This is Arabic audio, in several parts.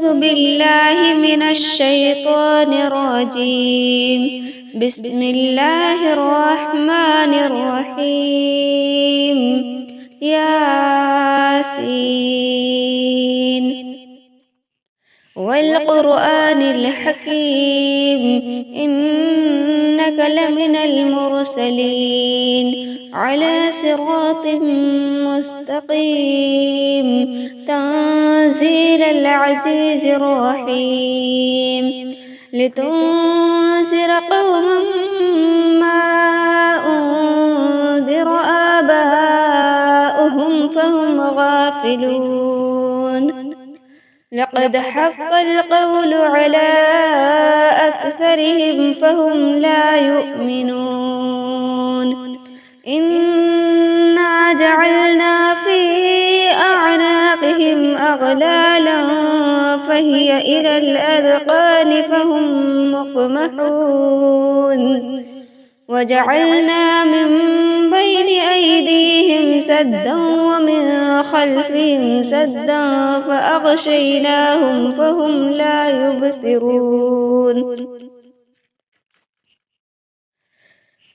أعوذ بالله من الشيطان الرجيم. بسم الله الرحمن الرحيم. ياسين والقرآن الحكيم إنك لمن المرسلين على صراط مستقيم تنزيل العزيز الرحيم لتنذر قوما ما أنذر آباؤهم فهم غافلون. لقد حق القول على أكثرهم فهم لا يؤمنون. إنا جعلنا في أعناقهم أغلالا فهي إلى الأذقان فهم مقمحون. وجعلنا من بين أيديهم سدا ومن خلفهم سدا فأغشيناهم فهم لا يبصرون.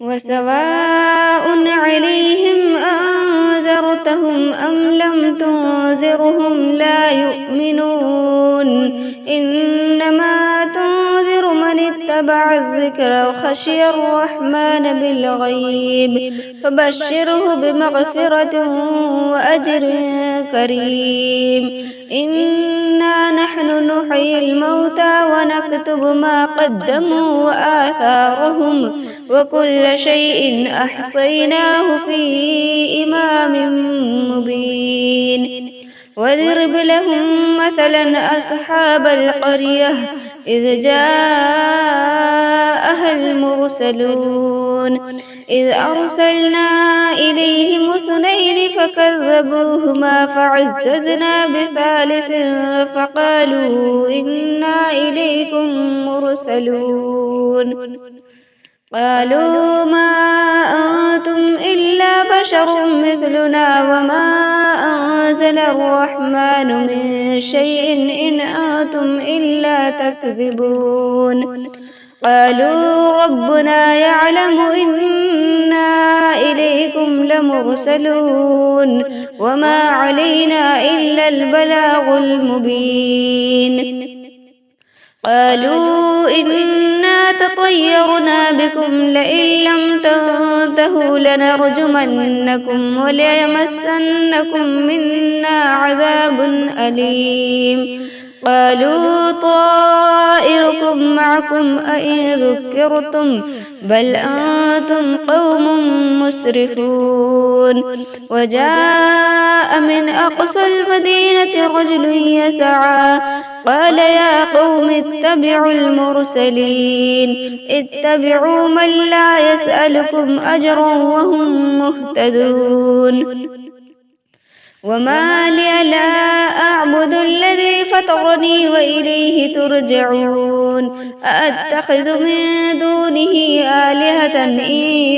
وسواء عليهم أنذرتهم أم لم تنذرهم لا يؤمنون. إنما تنذر من اتبع الذكر وخشي الرحمن بالغيب فبشره بمغفرة وأجر كريم. إنا نحن نحيي الموتى ونكتب ما قدموا وآثارهم وكل شيء أحصيناه في إمام مبين. واضرب لهم مثلا أصحاب القرية إذ جاءها المرسلون إذ أرسلنا إليهم اثنين فكذبوهما فعززنا بثالث فقالوا إنا إليكم مرسلون. قالوا ما أنتم إلا بشر مثلنا وما أنزل الرحمن من شيء إن أنتم إلا تكذبون. قالوا ربنا يعلم إنا إليكم لمرسلون وما علينا إلا البلاغ المبين. قالوا إنا تطيرنا بكم لئن لم تنتهوا لنرجمنكم وليمسنكم منا عذاب أليم. قالوا طائركم معكم أئن ذكرتم بل أنتم قوم مسرفون. وجاء من أقصى المدينة رجل يسعى قال يا قوم اتبعوا المرسلين اتبعوا من لا يسألكم أجرا وهم مهتدون. وما لي لا أعبد الذي فطرني وإليه ترجعون. أأتخذ من دونه آلهة إن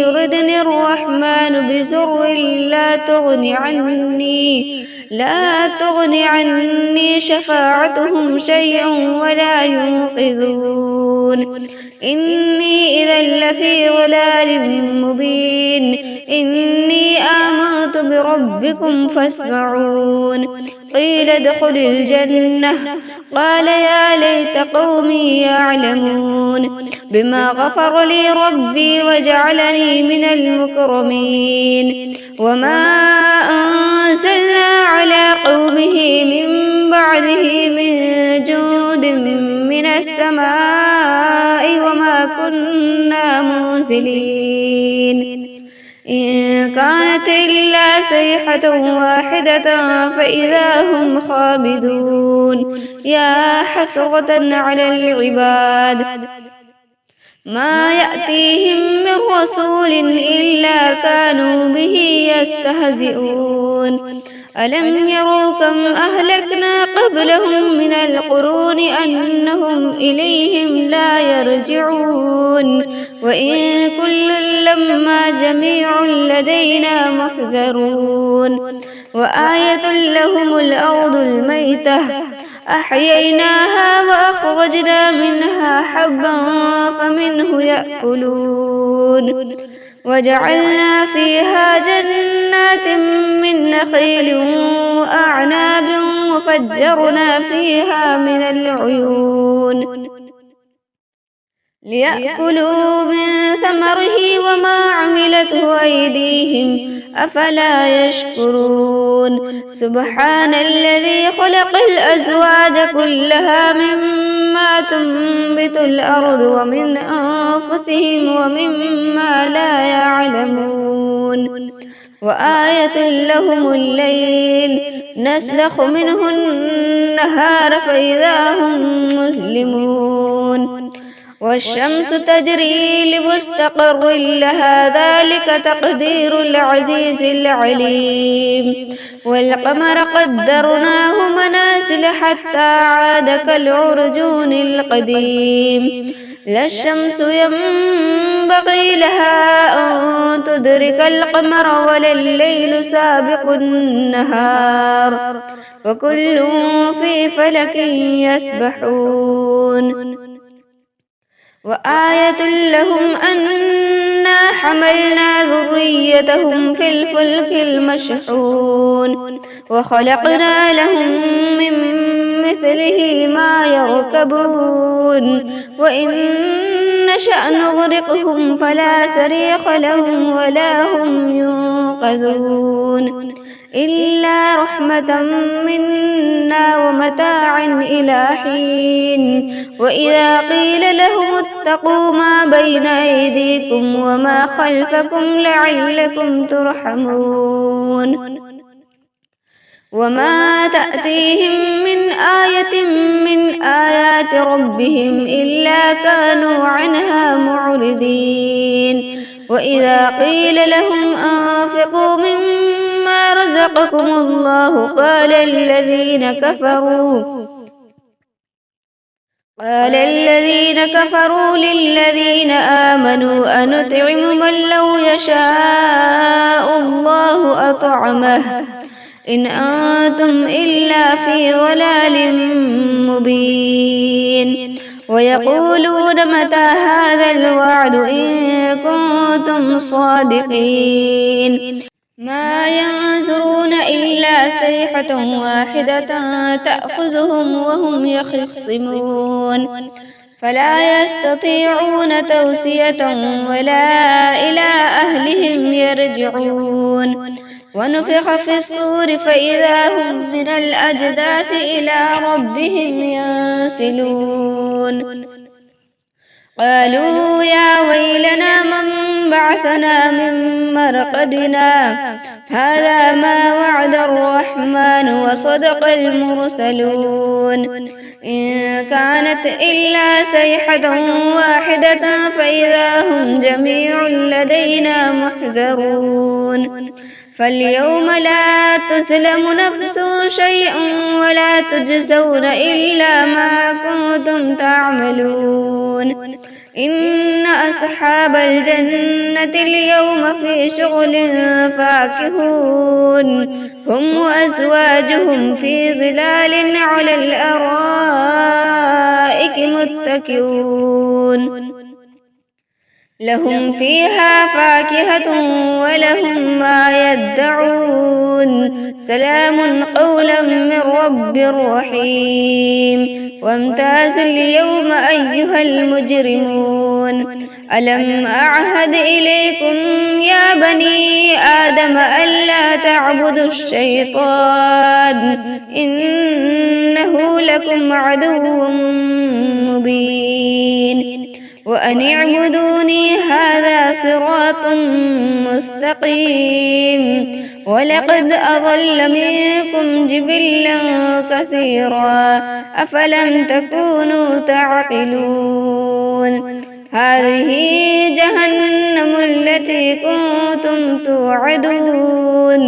يردني الرحمن بضر لا تغن عني شفاعتهم شيئا ولا ينقذون. إني إذا لفي ضلال مبين. إني آمنت بربكم فاسمعون. قيل ادخل الجنة قال يا ليت قومي يعلمون بما غفر لي ربي وجعلني من المكرمين. وما أنزلنا على قومه من بعده من جود من السماء وما كنا منزلين. إن كانت إلا صيحة واحدة فإذا هم خامدون. يا حسرة على العباد ما يأتيهم من رسول إلا كانوا به يستهزئون. ألم يروا كم أهلكنا قبلهم من القرون أنهم إليهم لا يرجعون. وإن كل لما جميع لدينا محذرون. وآية لهم الأرض الميتة أحييناها وأخرجنا منها حبا فمنه يأكلون وجعلنا فيها جنات من نخيل وأعناب وفجرنا فيها من العيون ليأكلوا من ثمره وما عملته أيديهم أفلا يشكرون سبحان الذي خلق الأزواج كلها مما تنبت الأرض ومن أنفسهم ومما لا يعلمون وآية لهم الليل نسلخ منه النهار فإذا هم مسلمون والشمس تجري لمستقر لها ذلك تقدير العزيز العليم والقمر قدرناه منازل حتى عاد كالعرجون القديم لا الشمس ينبغي لها أن تدرك القمر ولا الليل سابق النهار وكل في فلك يسبحون وآية لهم أنا حملنا ذريتهم في الفلك المشحون وخلقنا لهم من مثله ما يركبون وإن نشأ نغرقهم فلا صريخ لهم ولا هم ينقذون إلا رحمة منا ومتاعا إلى حين وإذا قيل لهم اتقوا ما بين أيديكم وما خلفكم لعلكم ترحمون وما تأتيهم من آية من آيات ربهم إلا كانوا عنها معرضين وإذا قيل لهم أنفقوا مما رزقكم الله قال الذين كفروا للذين آمنوا أنطعم من لو يشاء الله أطعمه إن أنتم إلا في ضلال مبين ويقولون متى هذا الوعد إن كنتم صادقين ما ينظرون إلا صيحة واحدة تأخذهم وهم يخصمون فلا يستطيعون توصية ولا إلى أهلهم يرجعون ونفخ في الصور فإذا هم من الأجداث إلى ربهم ينسلون قالوا يا ويلنا من بعثنا من مرقدنا هذا ما وعد الرحمن وصدق المرسلون إن كانت إلا صيحة واحدة فإذا هم جميع لدينا محضرون فاليوم لا تظلم نفس شيئا ولا تجزون إلا ما كنتم تعملون إن أصحاب الجنة اليوم في شغل فاكهون هم وأزواجهم في ظلال على الأرائك متكئون لهم فيها فاكهة ولهم ما يدعون سلام قولا من رب رحيم وامتازوا اليوم أيها المجرمون ألم أعهد إليكم يا بني آدم ألا تعبدوا الشيطان إنه لكم عدو مبين وأن اعبدوني هذا صراط مستقيم ولقد أضل منكم جبلا كثيرا أفلم تكونوا تعقلون هذه جهنم التي كنتم توعدون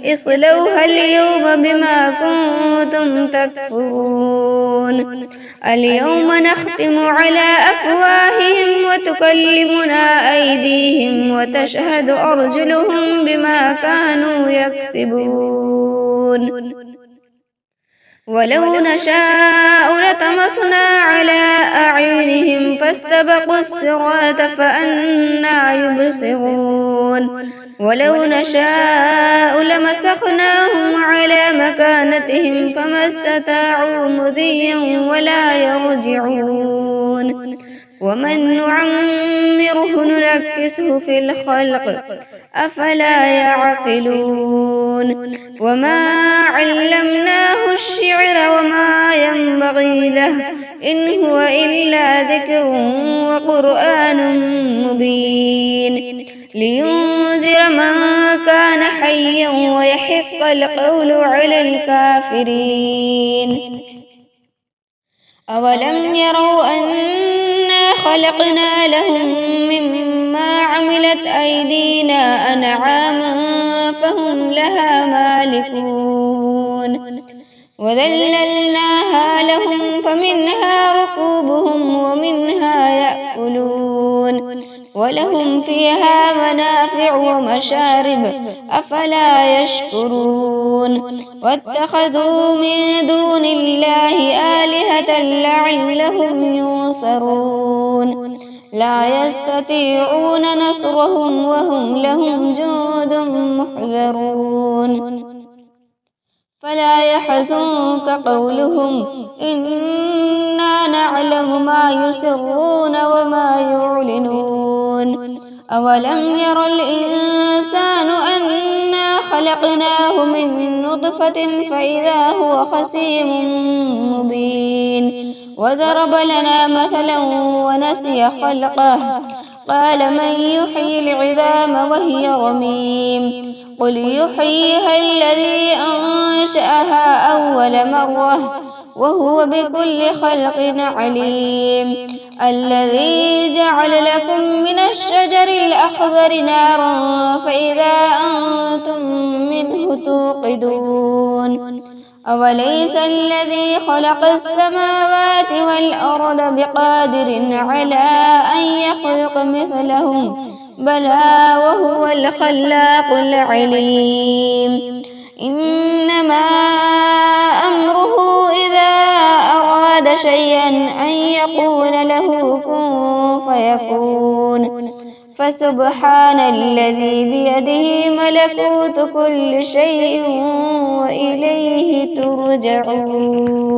اصلوها اليوم بما كنتم تكفرون اليوم نختم على أفواههم وتكلمنا أيديهم وتشهد أرجلهم بما كانوا يكسبون ولو نشاء لطمسنا على أعينهم فاستبقوا الصراط فأنى يبصرون ولو نشاء لمسخناهم على مكانتهم فما استطاعوا مضيا ولا يرجعون ومن نعمره ننكسه في الخلق أفلا يعقلون وما علمناه الشعر وما ينبغي له إن هو إلا ذكر وقرآن مبين لينذر من كان حيا ويحق القول على الكافرين أولم يروا أنا خلقنا لهم مما عملت أيدينا أنعاما فهم لها مالكون وذللناها لهم فمنها ركوبهم ومنها يأكلون ولهم فيها منافع ومشارب أفلا يشكرون واتخذوا من دون الله آلهة لعلهم ينصرون لا يستطيعون نصرهم وهم لهم جند محضرون فلا يحزنك قولهم إنا نعلم ما يسرون وما يعلنون أولم ير الإنسان أنا خلقناه من نطفة فإذا هو خصيم مبين وضرب لنا مثلا ونسي خلقه قال من يحيي العظام وهي رميم قل يحييها الذي أنشأها أول مرة وهو بكل خلق عليم الذي جعل لكم من الشجر الأخضر نارا فإذا أنتم منه توقدون أوليس الذي خلق السماوات والأرض بقادر على أن يخلق مثلهم بلى وهو الخلاق العليم إنما أمره إذا أراد شيئا أن يقول له كن فيكون فسبحان الذي بيده ملكوت كل شيء وإليه ترجعون